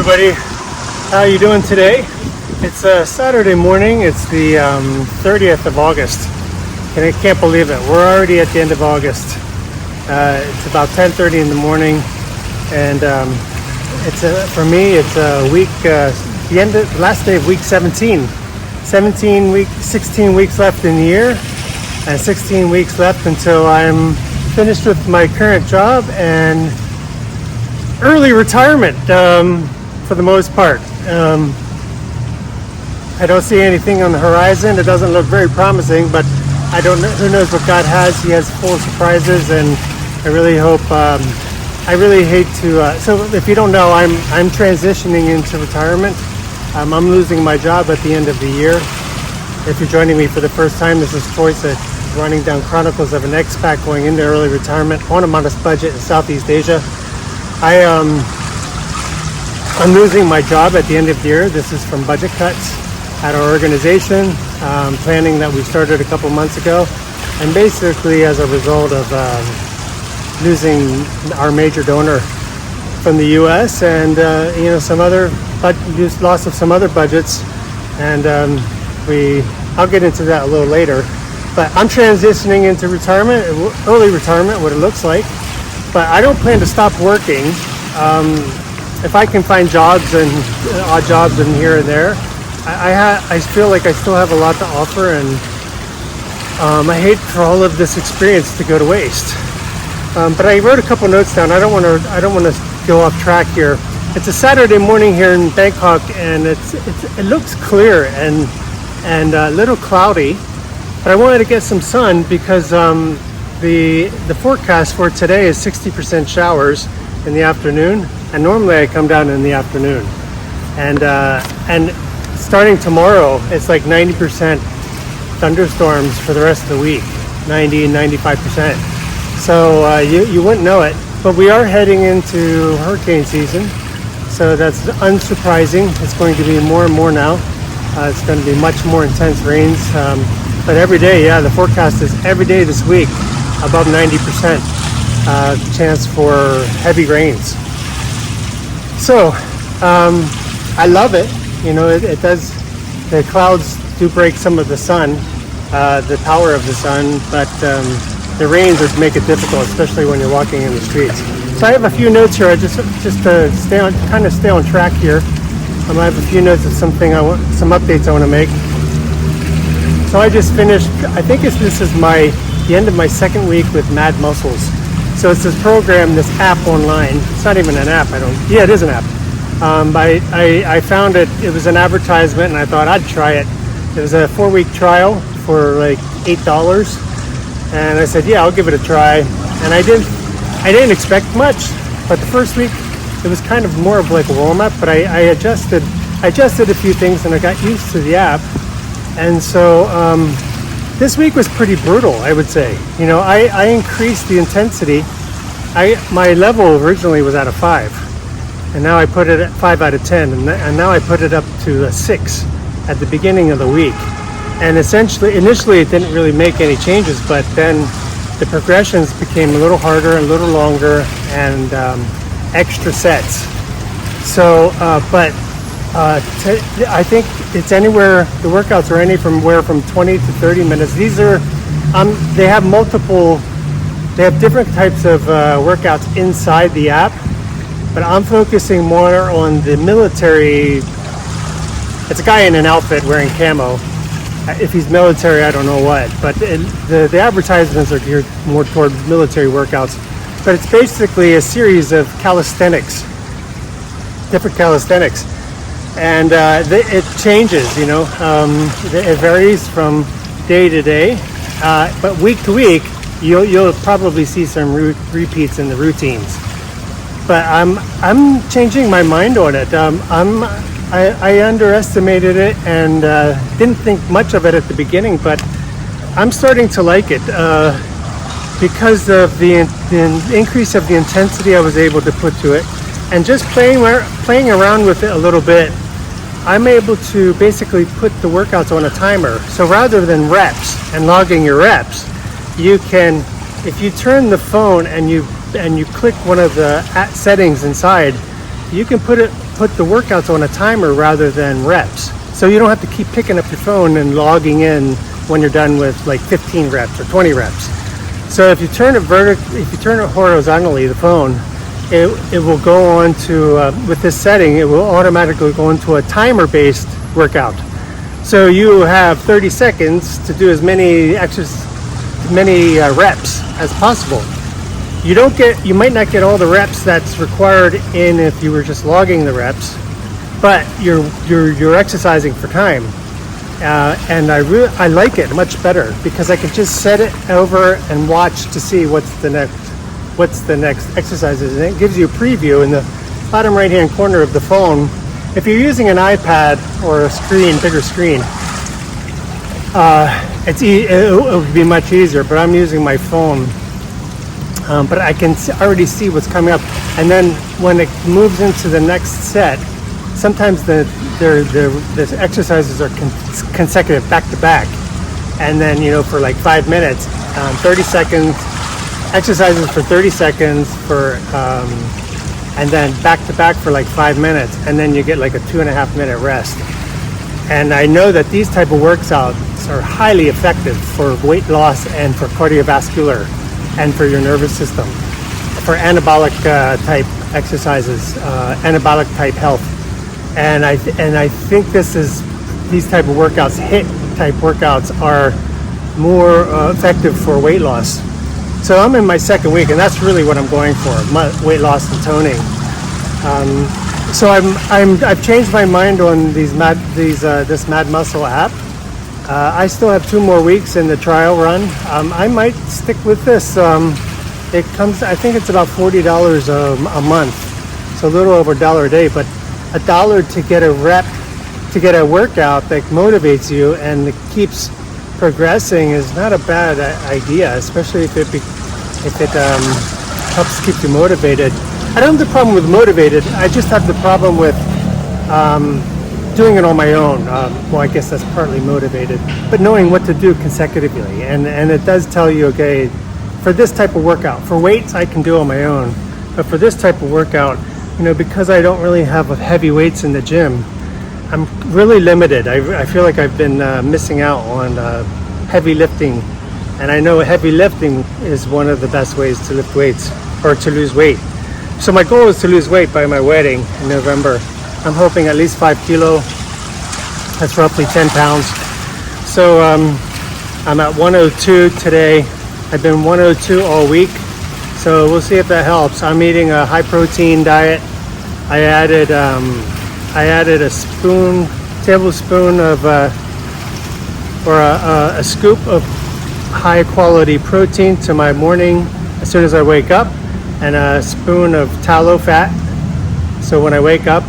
everybody. How you doing today? It's Saturday morning. It's the 30th of August. And I can't believe it. We're already at the end of August. It's about 10:30 in the morning, and for me it's a week. The last day of week 17. 16 weeks left in the year, and 16 weeks left until I'm finished with my current job and early retirement. For the most part, I don't see anything on the horizon. It doesn't look very promising, but I don't know. Who knows what God has? He has full of surprises, and I really hope. I really hate to. So, if you don't know, I'm transitioning into retirement. I'm losing my job at the end of the year. If you're joining me for the first time, this is Choice, running down chronicles of an expat going into early retirement on a modest budget in Southeast Asia. I'm losing my job at the end of the year. This is from budget cuts at our organization, planning that we started a couple months ago, and basically as a result of losing our major donor from the U.S. and some other loss of some other budgets, and I'll get into that a little later. But I'm transitioning into retirement, early retirement, what it looks like. But I don't plan to stop working. If I can find jobs and odd jobs in here and there, I feel like I still have a lot to offer, and I hate for all of this experience to go to waste. But I wrote a couple notes down. I don't want to go off track here. It's a Saturday morning here in Bangkok, and it looks clear and a little cloudy. But I wanted to get some sun because the forecast for today is 60% showers in the afternoon, and normally I come down in the afternoon. And starting tomorrow, it's like 90% thunderstorms for the rest of the week, 95%. So you wouldn't know it, but we are heading into hurricane season, so that's unsurprising. It's going to be more and more now. It's going to be much more intense rains, but every day, the forecast is every day this week above 90% chance for heavy rains. So I love it. It does. The clouds do break some of the sun, the power of the sun, but the rains would make it difficult, especially when you're walking in the streets. So I have a few notes here. I just to stay on track here. I have a few notes of some updates I want to make. So I just finished. I think this is the end of my second week with Mad Muscles. So it's this program, this app online. It's not even an app. Yeah, it is an app. I found it. It was an advertisement, and I thought I'd try it. It was a 4-week trial for like $8, and I said, yeah, I'll give it a try. And I didn't expect much, but the first week it was kind of more of like a warm up. But I adjusted a few things, and I got used to the app. And so this week was pretty brutal, I would say. I increased the intensity. My level originally was at a 5, and now I put it at 5 out of 10, and now I put it up to a 6 at the beginning of the week. And initially it didn't really make any changes, but then the progressions became a little harder, a little longer, and extra sets. So, I think it's anywhere. The workouts are anywhere from 20 to 30 minutes. These are, they have different types of workouts inside the app, but I'm focusing more on the military. It's a guy in an outfit wearing camo. If he's military, I don't know what, but the advertisements are geared more toward military workouts. But it's basically a series of different calisthenics. And it changes, it varies from day to day, but week to week, you'll probably see some repeats in the routines. But I'm changing my mind on it. I underestimated it and didn't think much of it at the beginning, but I'm starting to like it because of the increase of the intensity I was able to put to it, and just playing around with it a little bit. I'm able to basically put the workouts on a timer. So rather than reps and logging your reps, you can, if you turn the phone and you click one of the settings inside, you can put put the workouts on a timer rather than reps. So you don't have to keep picking up your phone and logging in when you're done with like 15 reps or 20 reps. So if you turn it horizontally, the phone, it will go on to, with this setting, it will automatically go into a timer-based workout. So you have 30 seconds to do as many reps as possible. You might not get all the reps that's required in if you were just logging the reps, but you're exercising for time. And I like it much better because I can just set it over and watch to see what's the next exercises, and it gives you a preview in the bottom right hand corner of the phone. If you're using an iPad or a bigger screen, it would be much easier, but I'm using my phone. But I can already see what's coming up, and then when it moves into the next set, sometimes the exercises are consecutive, back to back, and then for like 5 minutes, 30 seconds, exercises for 30 seconds and then back to back for like 5 minutes, and then you get like a 2.5 minute rest. And I know that these type of workouts are highly effective for weight loss and for cardiovascular and for your nervous system, for anabolic type exercises, anabolic type health. And I think these type of workouts, HIIT type workouts, are more effective for weight loss. So I'm in my second week, and that's really what I'm going for: weight loss and toning. So I've changed my mind on this Mad Muscle app. I still have 2 more weeks in the trial run. I might stick with this. It comes, I think it's about $40 a month, so a little over $1 a day, but $1 to get a rep, to get a workout that motivates you and it keeps progressing is not a bad idea, especially if it helps keep you motivated. I don't have the problem with motivated. I just have the problem with doing it on my own. Well, I guess that's partly motivated, but knowing what to do consecutively. And it does tell you, okay, for this type of workout, for weights, I can do on my own. But for this type of workout, because I don't really have heavy weights in the gym, I'm really limited. I feel like I've been missing out on heavy lifting. And I know heavy lifting is one of the best ways to lift weights or to lose weight. So my goal is to lose weight by my wedding in November. I'm hoping at least 5 kilo. That's roughly 10 pounds. So I'm at 102 today. I've been 102 all week. So we'll see if that helps. I'm eating a high protein diet. I added a tablespoon of a scoop of high quality protein to my morning as soon as I wake up, and a spoon of tallow fat. So when I wake up,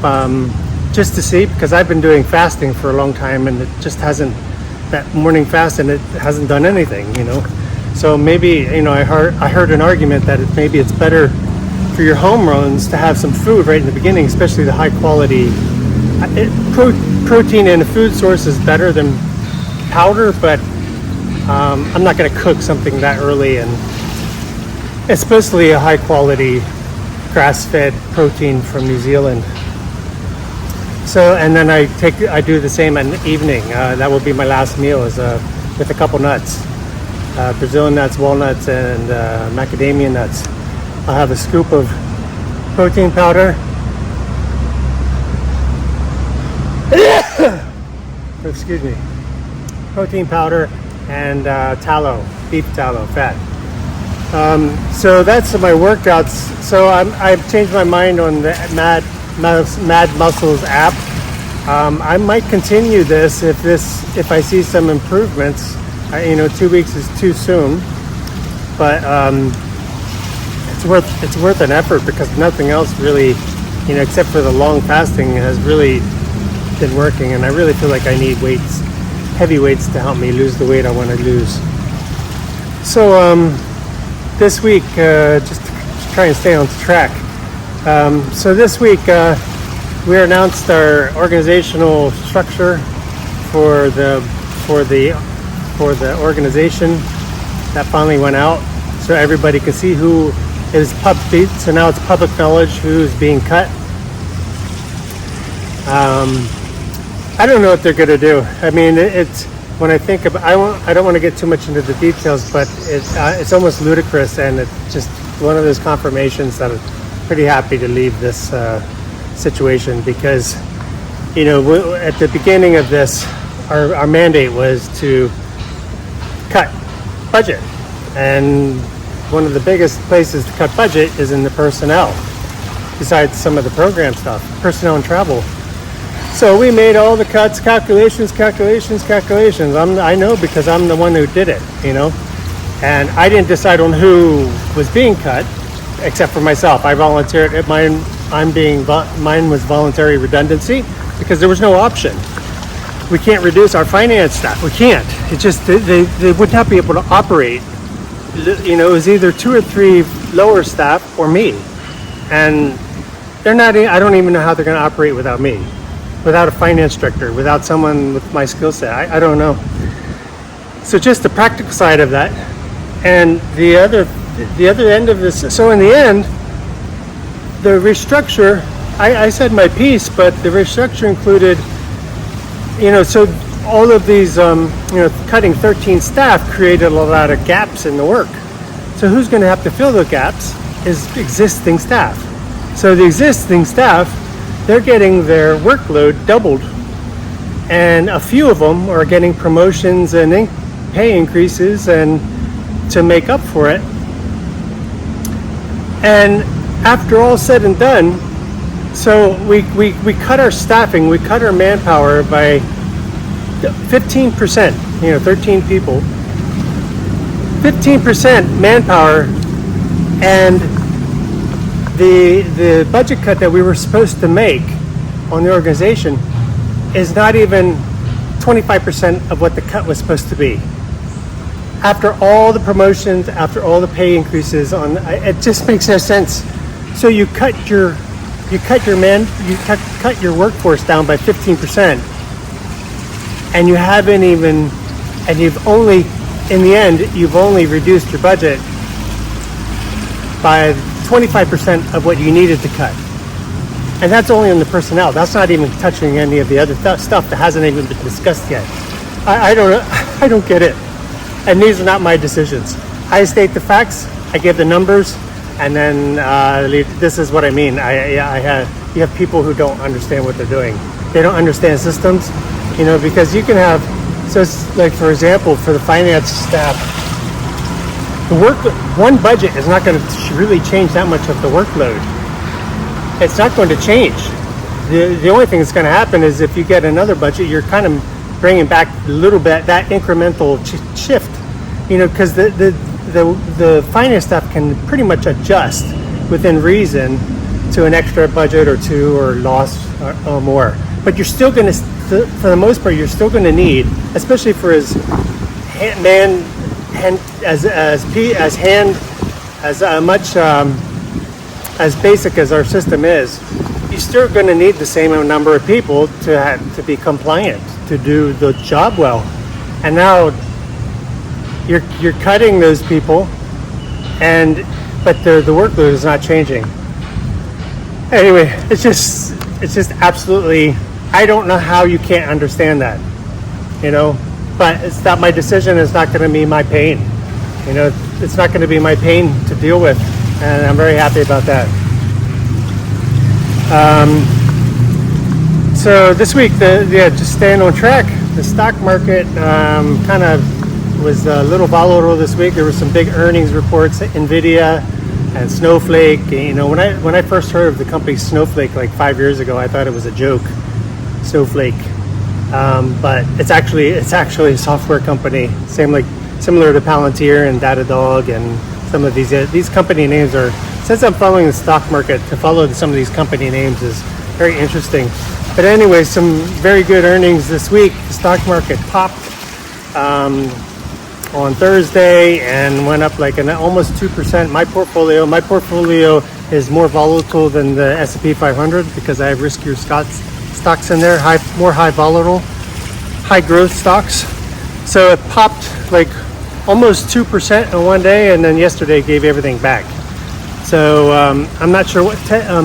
just to see, because I've been doing fasting for a long time, and it just hasn't, that morning fast, and it hasn't done anything, So maybe, I heard an argument that maybe it's better for your home runs to have some food right in the beginning, especially the high quality. Protein in a food source is better than powder, but I'm not going to cook something that early, and especially a high quality grass-fed protein from New Zealand. So, and then I do the same in the evening. That will be my last meal, is with a couple nuts, Brazilian nuts, walnuts, and macadamia nuts. I'll have a scoop of protein powder. Excuse me. Protein powder and tallow, beef tallow, fat. So that's my workouts. So I've changed my mind on the Mad Muscles app. I might continue this if I see some improvements. 2 weeks is too soon, but it's worth an effort, because nothing else really, except for the long fasting, has really been working. And I really feel like I need heavy weights to help me lose the weight I want to lose. So this week, just to try and stay on track. So this week we announced our organizational structure for the organization. That finally went out, so everybody could see who is public. So now it's public knowledge who's being cut. I don't know what they're going to do. I mean, it's when I think about, I don't want to get too much into the details, but it's almost ludicrous, and it's just one of those confirmations that I'm pretty happy to leave this situation, because, you know, at the beginning of this, our mandate was to cut budget, and one of the biggest places to cut budget is in the personnel, besides some of the program stuff, personnel and travel. So we made all the cuts, calculations. I know, because I'm the one who did it, you know. And I didn't decide on who was being cut, except for myself. I volunteered. Mine was voluntary redundancy, because there was no option. We can't reduce our finance staff. We can't. It just, they would not be able to operate. You know, it was either 2 or 3 lower staff or me. And they're not, I don't even know how they're going to operate without me. Without a finance director, without someone with my skill set. I don't know. So just the practical side of that. And the other end of this, so in the end, the restructure, I said my piece, but the restructure included, you know, so all of these, you know, cutting 13 staff created a lot of gaps in the work. So who's going to have to fill the gaps is existing staff. So the existing staff, they're getting their workload doubled, and a few of them are getting promotions and pay increases and to make up for it. And after all said and done, so we cut our staffing, we cut our manpower by 15%, you know, 13 people, 15% manpower, and the budget cut that we were supposed to make on the organization is not even 25% of what the cut was supposed to be. After all the promotions, after all the pay increases, it just makes no sense. So you cut your workforce down by 15%, and you haven't even, and you've only, in the end, you've only reduced your budget by 25% of what you needed to cut. And that's only on the personnel. That's not even touching any of the other stuff that hasn't even been discussed yet. I don't get it. And these are not my decisions. I state the facts, I give the numbers, and then this is what I mean. You have people who don't understand what they're doing. They don't understand systems, you know, because you can have, so it's like, for example, for the finance staff, one budget is not going to really change that much of the workload. It's not going to change. The only thing that's going to happen is if you get another budget, you're kind of bringing back a little bit that incremental shift, you know, because the finance staff can pretty much adjust within reason to an extra budget or two or loss or more. But you're still going to, for the most part, you're still going to need, especially for as basic as our system is, you're still going to need the same number of people to be compliant, to do the job well. And now you're cutting those people, but the workload is not changing. Anyway, it's just absolutely, I don't know how you can't understand that, you know. But it's not my decision. It's not going to be my pain. You know, it's not going to be my pain to deal with, and I'm very happy about that. So this week, just staying on track. The stock market kind of was a little volatile this week. There were some big earnings reports, Nvidia and Snowflake. You know, when I first heard of the company Snowflake like 5 years ago, I thought it was a joke. Snowflake. But it's actually a software company, similar to Palantir and Datadog, and some of these company names are. Since I'm following the stock market, to follow some of these company names is very interesting. But anyway, some very good earnings this week. The stock market popped on Thursday and went up like almost 2%. My portfolio is more volatile than the S&P 500 because I have riskier stocks in there, more high volatile, high growth stocks. So it popped like almost 2% in one day, and then yesterday gave everything back. So I'm not sure what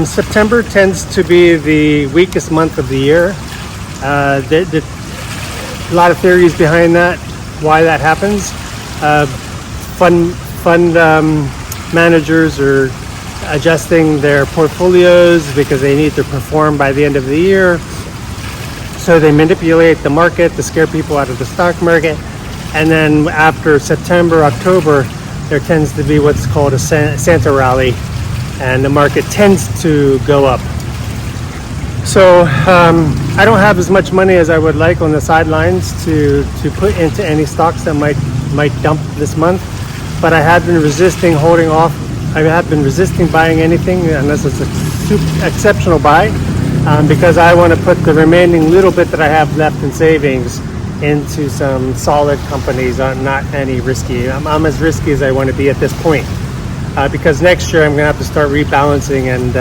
September tends to be the weakest month of the year. A lot of theories behind that, why that happens. Fund managers are adjusting their portfolios because they need to perform by the end of the year. So they manipulate the market to scare people out of the stock market. And then after September, October, there tends to be what's called a Santa rally, and the market tends to go up. So I don't have as much money as I would like on the sidelines to put into any stocks that might dump this month, but I have been resisting holding off. I have been resisting buying anything unless it's a super exceptional buy, because I want to put the remaining little bit that I have left in savings into some solid companies, not any risky. I'm as risky as I want to be at this point, because next year I'm going to have to start rebalancing and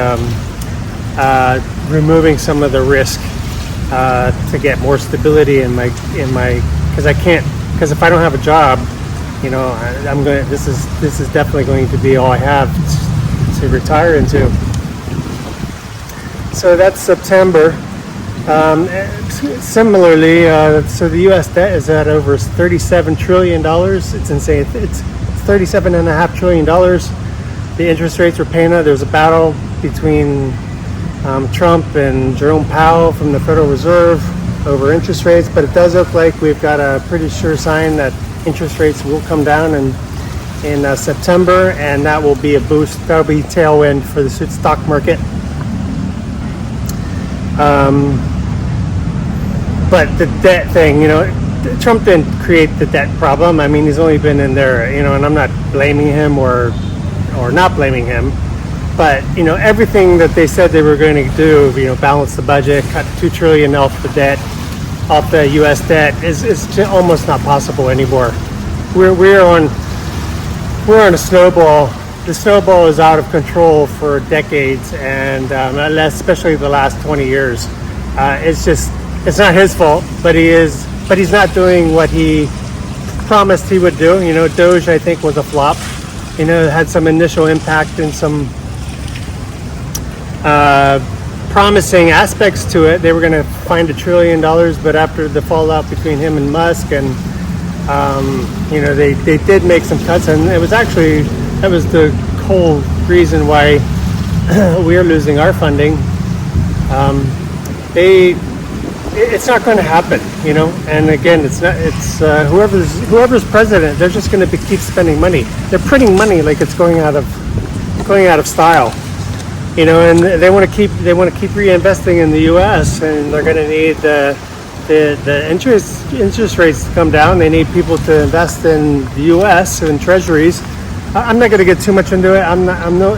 removing some of the risk to get more stability in my because if I don't have a job, this is definitely going to be all I have to retire into. So that's September. Similarly, so the U.S. debt is at over $37 trillion. It's insane. It's $37.5 trillion. The interest rates are paying out. There's a battle between Trump and Jerome Powell from the Federal Reserve over interest rates, but it does look like we've got a pretty sure sign that interest rates will come down in September, and that will be a boost. That'll be tailwind for the stock market. But the debt thing, Trump didn't create the debt problem. I mean, he's only been in there, and I'm not blaming him or not blaming him. But, everything that they said they were going to do, balance the budget, cut $2 trillion off the U.S. debt is almost not possible anymore. We're on a snowball. The snowball is out of control for decades, and especially the last 20 years. It's not his fault, but he's not doing what he promised he would do. Doge, I think, was a flop. It had some initial impact and some promising aspects to it. They were going to find $1 trillion, but after the fallout between him and Musk, and they did make some cuts, and that was the whole reason why we're losing our funding. It's not going to happen, and again, it's whoever's president, they're just going to keep spending money. They're printing money like it's going out of style. And they want to keep reinvesting in the U.S. and they're going to need the interest rates to come down. They need people to invest in the U.S. and treasuries. I'm not going to get too much into it. I'm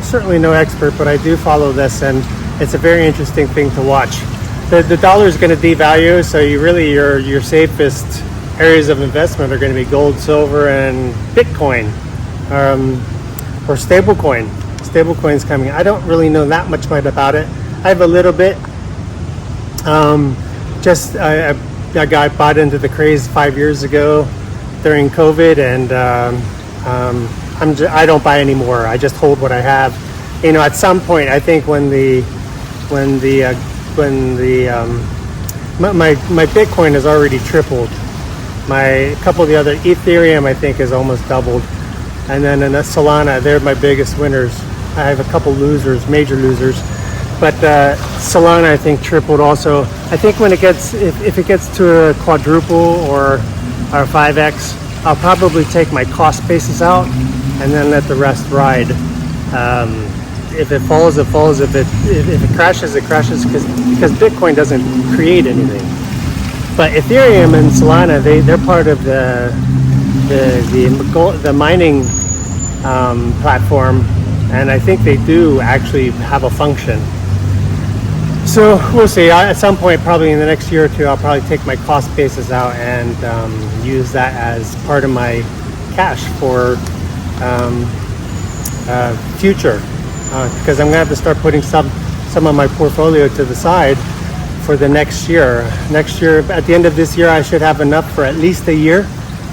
certainly no expert, but I do follow this, and it's a very interesting thing to watch. The dollar is going to devalue, so your safest areas of investment are going to be gold, silver, and Bitcoin, or stablecoin. Stablecoins coming. I don't really know that much about it. I have a little bit. A guy bought into the craze 5 years ago during COVID, and I don't buy anymore. I just hold what I have. At some point, I think when my Bitcoin has already tripled. A couple of the other Ethereum, I think, has almost doubled, and then in Solana, they're my biggest winners. I have a couple major losers, but Solana, I think, tripled also. I think when if it gets to a quadruple or 5x, I'll probably take my cost basis out and then let the rest ride. If it falls, it falls. If it crashes, it crashes, because Bitcoin doesn't create anything. But Ethereum and Solana, they're part of the mining platform, and I think they do actually have a function. So we'll see. At some point, probably in the next year or two, I'll probably take my cost basis out and use that as part of my cash for future, because I'm going to have to start putting some of my portfolio to the side for the next year. Next year, at the end of this year, I should have enough for at least a year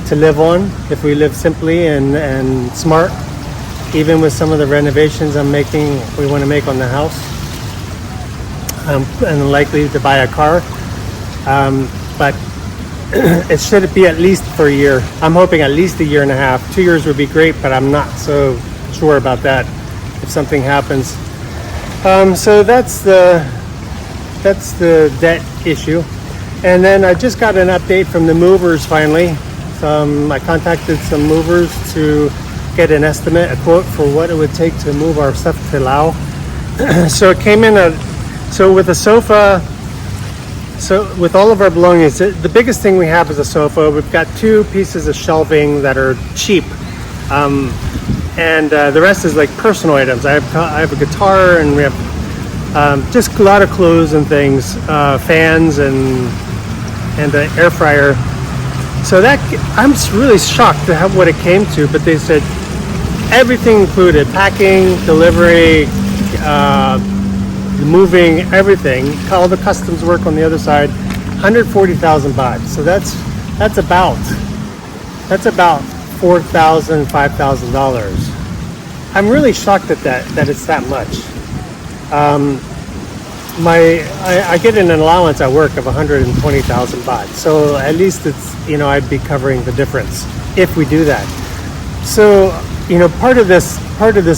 to live on if we live simply and smart. even with some of the renovations we want to make on the house, and likely to buy a car. But it should be at least for a year. I'm hoping at least a year and a half. 2 years would be great, but I'm not so sure about that if something happens. So that's the debt issue. And then I just got an update from the movers finally. I contacted some movers to get an estimate, a quote for what it would take to move our stuff to Laos. So it came in with a sofa. So with all of our belongings, the biggest thing we have is a sofa. We've got 2 pieces of shelving that are cheap, and the rest is like personal items. I have a guitar, and we have just a lot of clothes and things, fans and an air fryer. So that I'm really shocked to have what it came to. But they said everything included: packing, delivery, moving, everything, all the customs work on the other side, 140,000 baht. So that's about $4,000, $5,000. I'm really shocked at that it's that much. I get an allowance at work of 120,000 baht. So at least it's, I'd be covering the difference if we do that. So, part of this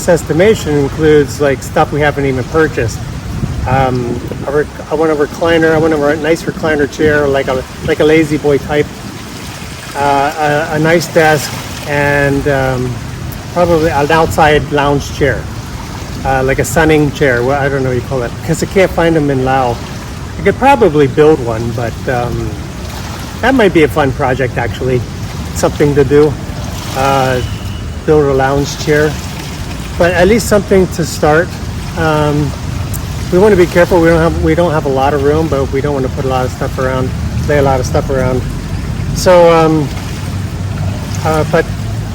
estimation includes like stuff we haven't even purchased. I want a recliner. I want a nice recliner chair, like a lazy boy type. A nice desk, and probably an outside lounge chair, like a sunning chair. Well, I don't know what you call it, because I can't find them in Laos. I could probably build one, but that might be a fun project actually. Something to do. Build a lounge chair, but at least something to start. We want to be careful. We don't have a lot of room, but we don't want to put a lot of stuff around, lay a lot of stuff around. So, but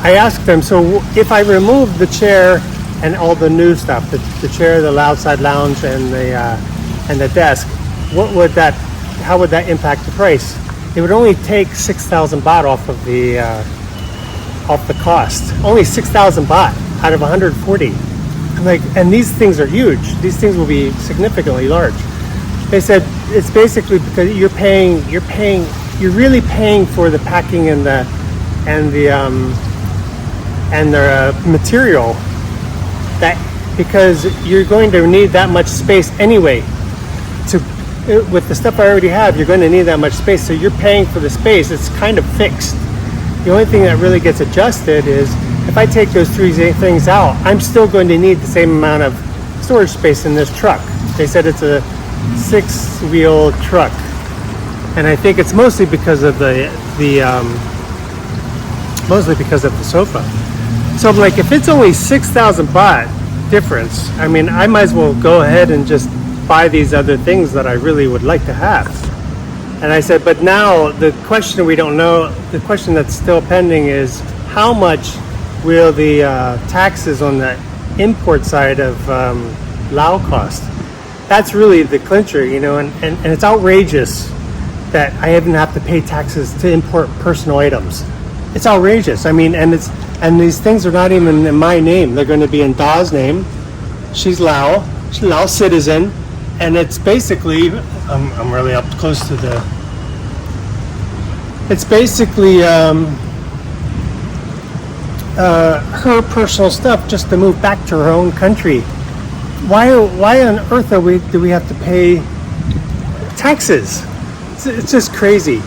I asked them, so if I remove the chair and all the new stuff, the chair, the outside lounge, and the desk, how would that impact the price? It would only take 6,000 baht off the cost. Only 6,000 baht out of 140. And these things are huge. These things will be significantly large. They said it's basically because you're really paying for the packing and the material, that because you're going to need that much space anyway. With the stuff I already have, you're going to need that much space. So you're paying for the space. It's kind of fixed. The only thing that really gets adjusted is if I take those 3 things out, I'm still going to need the same amount of storage space in this truck. They said it's a 6-wheel truck, and I think it's mostly because of the sofa. So I'm like, if it's only 6,000 baht difference, I mean, I might as well go ahead and just buy these other things that I really would like to have. And I said, but now the question we don't know, the question that's still pending is how much will the taxes on the import side of Laos cost? That's really the clincher, and it's outrageous that I even have to pay taxes to import personal items. It's outrageous. I mean, and these things are not even in my name. They're going to be in Da's name. She's Lao citizen, and it's basically I'm really up close to the. It's basically her personal stuff just to move back to her own country. Why on earth do we have to pay taxes? It's just crazy.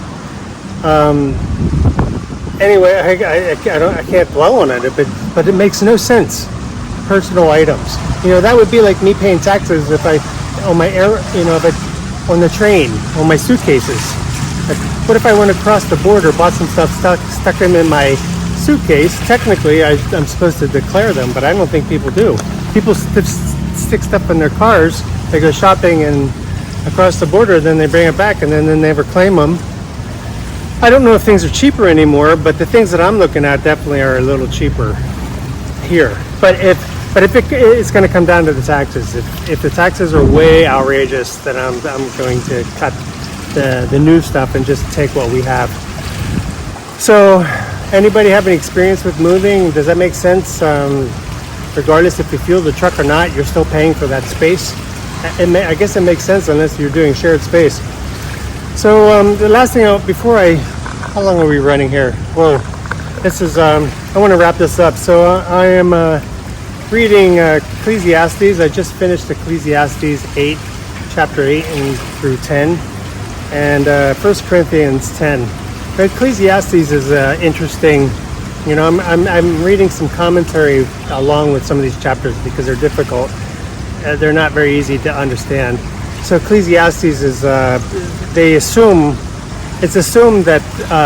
Anyway, I can't dwell on it, but it makes no sense. Personal items, that would be like me paying taxes if I on my on the train, on my suitcases. Like, what if I went across the border, bought some stuff, stuck them in my suitcase? Technically, I'm supposed to declare them, but I don't think people do. People stick stuff in their cars. They go shopping and across the border, then they bring it back, and then they never claim them. I don't know if things are cheaper anymore, but the things that I'm looking at definitely are a little cheaper here. But if it's going to come down to the taxes. If the taxes are way outrageous, then I'm going to cut the new stuff and just take what we have. So, anybody have any experience with moving? Does that make sense? regardless if you fuel the truck or not, you're still paying for that space. I guess it makes sense unless you're doing shared space. So the last thing, how long are we running here? Whoa, this is, I want to wrap this up. So I am reading Ecclesiastes. I just finished Ecclesiastes 8, chapter 8 and through 10, and 1 Corinthians 10. But Ecclesiastes is interesting. You know, I'm reading some commentary along with some of these chapters because they're difficult. They're not very easy to understand. So Ecclesiastes is, it's assumed that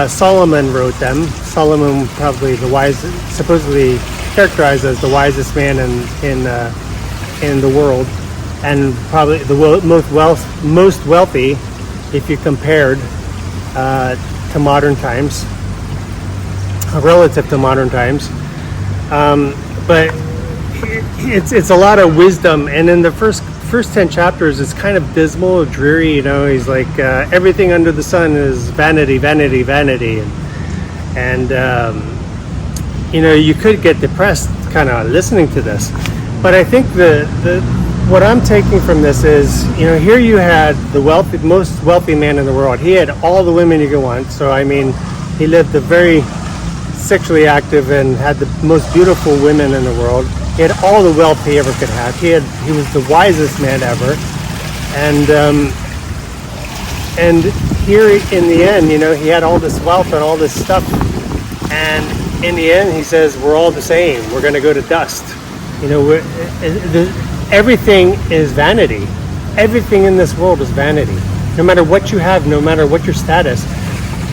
Solomon wrote them. Solomon, probably supposedly characterized as the wisest man in the world, and probably the most wealthy, if you compared to modern times, relative to modern times. But it's a lot of wisdom, and in the first 10 chapters it's kind of dismal, dreary. You know, he's like everything under the sun is vanity, vanity, vanity, and you know, you could get depressed kind of listening to this. But I think what I'm taking from this is, you know, here you had the most wealthy man in the world. He had all the women you could want. So I mean, he lived a very sexually active and had the most beautiful women in the world. He had all the wealth he ever could have. He was the wisest man ever, and here in the end, you know, he had all this wealth and all this stuff, and in the end, he says, we're all the same. We're going to go to dust. You know, everything is vanity. Everything in this world is vanity. No matter what you have, no matter what your status,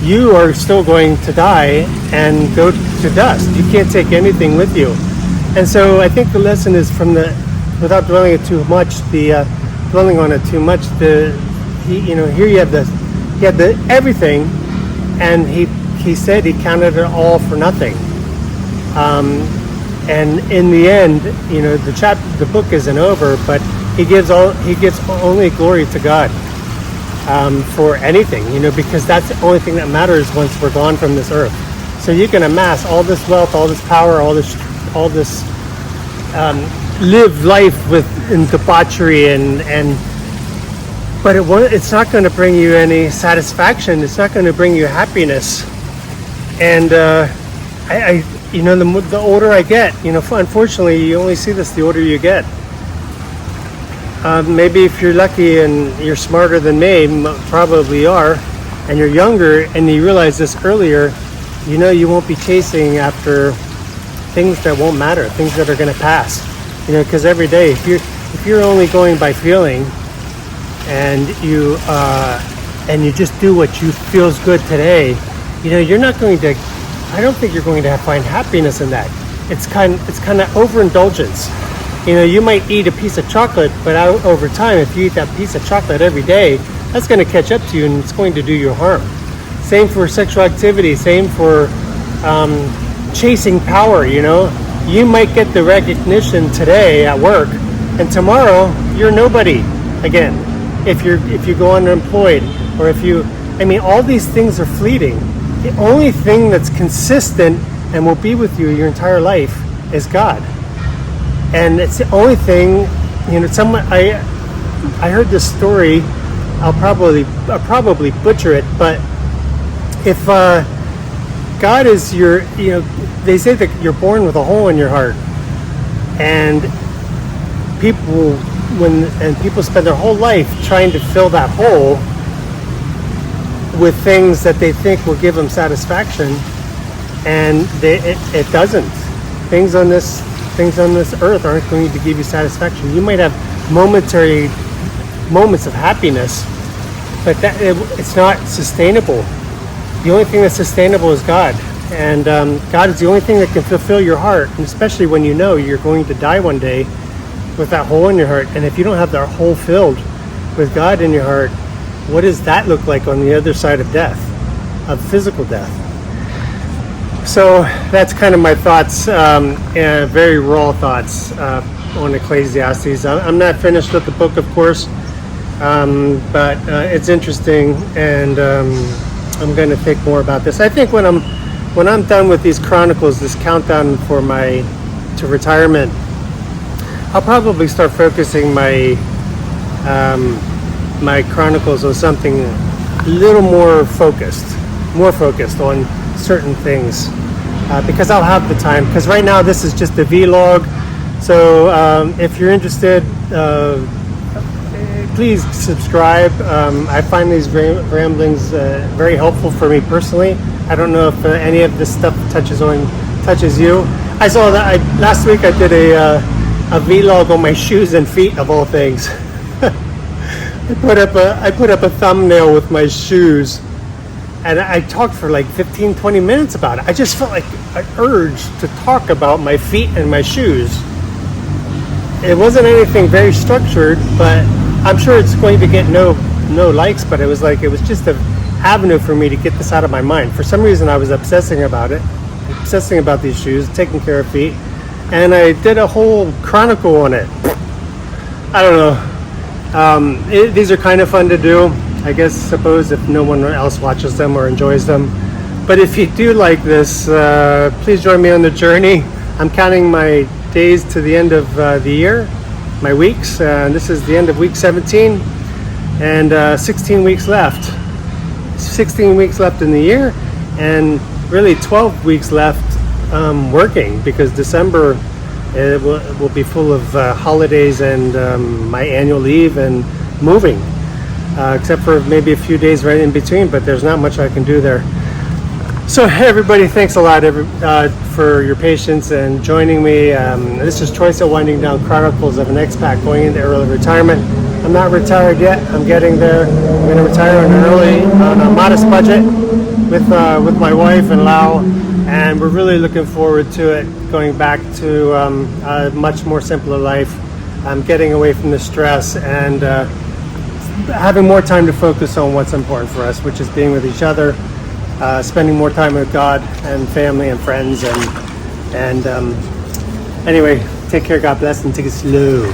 you are still going to die and go to dust. You can't take anything with you. And so I think the lesson is without dwelling on it too much, here you have he had the everything, and he said he counted it all for nothing. And in the end, you know, the book isn't over, but he gives only glory to God for anything, you know, because that's the only thing that matters once we're gone from this earth. So you can amass all this wealth, all this power, all this live life in debauchery but it's not going to bring you any satisfaction. It's not going to bring you happiness. And you know, the older I get, you know, unfortunately, you only see this the older you get. Maybe if you're lucky and you're smarter than me, probably are, and you're younger and you realize this earlier, you know, you won't be chasing after things that won't matter, things that are going to pass. You know, because every day, if you're only going by feeling, and you just do what you feels good today, you know, you're not going to. I don't think you're going to find happiness in that. It's kind of overindulgence. You know, you might eat a piece of chocolate, but over time, if you eat that piece of chocolate every day, that's going to catch up to you and it's going to do you harm. Same for sexual activity. Same for chasing power. You know, you might get the recognition today at work, and tomorrow you're nobody again. If you go underemployed, or all these things are fleeting. The only thing that's consistent and will be with you your entire life is God. And it's the only thing, you know, I heard this story, I'll probably butcher it, but if God is you know, they say that you're born with a hole in your heart, and people spend their whole life trying to fill that hole with things that they think will give them satisfaction, and it doesn't. Things on this earth aren't going to give you satisfaction. You might have momentary moments of happiness, but it's not sustainable. The only thing that's sustainable is God, and God is the only thing that can fulfill your heart, and especially when you know you're going to die one day with that hole in your heart. And if you don't have that hole filled with God in your heart, what does that look like on the other side of death, of physical death? So that's kind of my thoughts, very raw thoughts on Ecclesiastes. I'm not finished with the book, of course, but it's interesting, and I'm going to think more about this. I think when I'm done with these chronicles, this countdown to retirement, I'll probably start focusing my my chronicles on something a little more focused on certain things, because I'll have the time. Because right now this is just a vlog. So if you're interested, please subscribe. I find these ramblings very helpful for me personally. I don't know if any of this stuff touches you. I saw that last week I did a vlog on my shoes and feet, of all things. I put up a thumbnail with my shoes, and I talked for like 15-20 minutes about it. I just felt like an urge to talk about my feet and my shoes. It wasn't anything very structured, but I'm sure it's going to get no likes, but it was just an avenue for me to get this out of my mind. For some reason I was obsessing about these shoes, taking care of feet, and I did a whole chronicle on it. I don't know. These are kind of fun to do, I suppose, if no one else watches them or enjoys them. But if you do like this, please join me on the journey. I'm counting my days to the end of the year, my weeks. This is the end of week 17, and 16 weeks left. 16 weeks left in the year, and really 12 weeks left working, because December will be full of holidays and my annual leave and moving, except for maybe a few days right in between, but there's not much I can do there. So everybody, thanks a lot for your patience and joining me. This is Choice of Winding Down, Chronicles of an Expat Going into Early Retirement. I'm not retired yet. I'm getting there. I'm going to retire on a modest budget with my wife and Lau, and we're really looking forward to it, going back to a much more simpler life. I'm getting away from the stress and having more time to focus on what's important for us, which is being with each other, spending more time with God and family and friends, and anyway, take care, God bless, and take it slow.